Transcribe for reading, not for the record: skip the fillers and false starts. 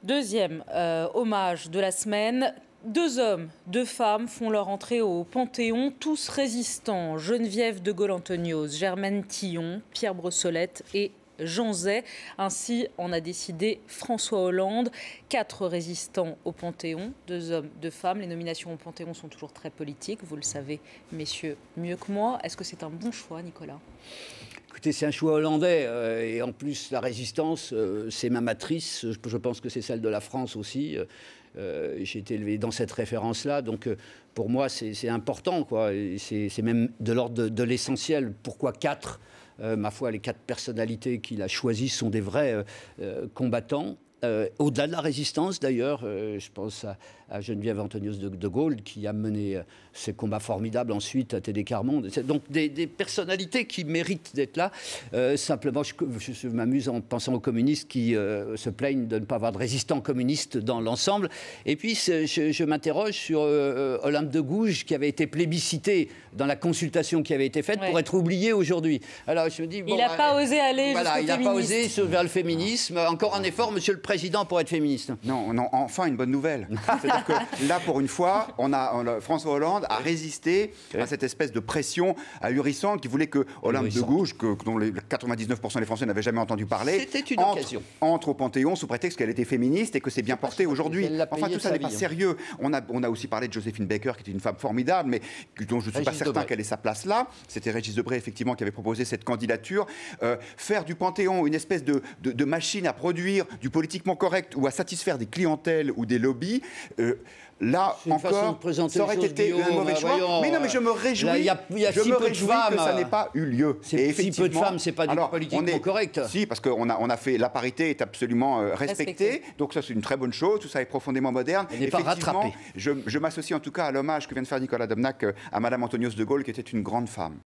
Deuxième hommage de la semaine. 2 hommes, 2 femmes font leur entrée au Panthéon, tous résistants. Geneviève de Gaulle-Anthonioz, Germaine Tillon, Pierre Brossolette et Jean Zay. Ainsi en a décidé François Hollande. 4 résistants au Panthéon, 2 hommes, 2 femmes. Les nominations au Panthéon sont toujours très politiques, vous le savez, messieurs, mieux que moi. Est-ce que c'est un bon choix, Nicolas ? Écoutez, c'est un choix hollandais et en plus la résistance, c'est ma matrice. Je pense que c'est celle de la France aussi. J'ai été élevé dans cette référence-là, donc pour moi c'est important, quoi. C'est même de l'ordre de l'essentiel. Pourquoi 4 ? Ma foi, les 4 personnalités qu'il a choisies sont des vrais combattants. Au-delà de la résistance, d'ailleurs, je pense à Geneviève Anthonioz de Gaulle, qui a mené ces combats formidables ensuite à Tédé-Carmonde. Donc des personnalités qui méritent d'être là. Simplement, je m'amuse en pensant aux communistes qui se plaignent de ne pas avoir de résistants communistes dans l'ensemble. Et puis, je m'interroge sur Olympe de Gouges, qui avait été plébiscité dans la consultation qui avait été faite pour être oublié aujourd'hui. Alors, je me dis... Bon, il n'a pas osé aller voilà, il n'a pas osé vers le féminisme. Encore un effort, monsieur le Président, pour être féministe. Non, enfin une bonne nouvelle. C'est-à-dire que là, pour une fois, François Hollande a résisté à cette espèce de pression ahurissante qui voulait que Olympe de Gouges, dont les 99% des Français n'avaient jamais entendu parler, entre au Panthéon sous prétexte qu'elle était féministe et que c'est bien porté aujourd'hui. Enfin, tout ça n'est pas sérieux. On a aussi parlé de Joséphine Baker, qui était une femme formidable, mais dont je ne suis pas certain qu'elle ait sa place là. C'était Régis Debray, effectivement, qui avait proposé cette candidature. Faire du Panthéon une espèce de machine à produire du politique correct ou à satisfaire des clientèles ou des lobbies, là encore, ça aurait été un mauvais choix. Mais non, mais je me réjouis, que ça n'ait pas eu lieu. Et si peu de femmes, c'est pas du politiquement correct. Si, parce qu'on a fait, la parité est absolument respectée, donc ça c'est une très bonne chose, tout ça est profondément moderne. Elle n'est pas rattrapée. Je m'associe en tout cas à l'hommage que vient de faire Nicolas Domnac à Madame Anthonioz de Gaulle, qui était une grande femme.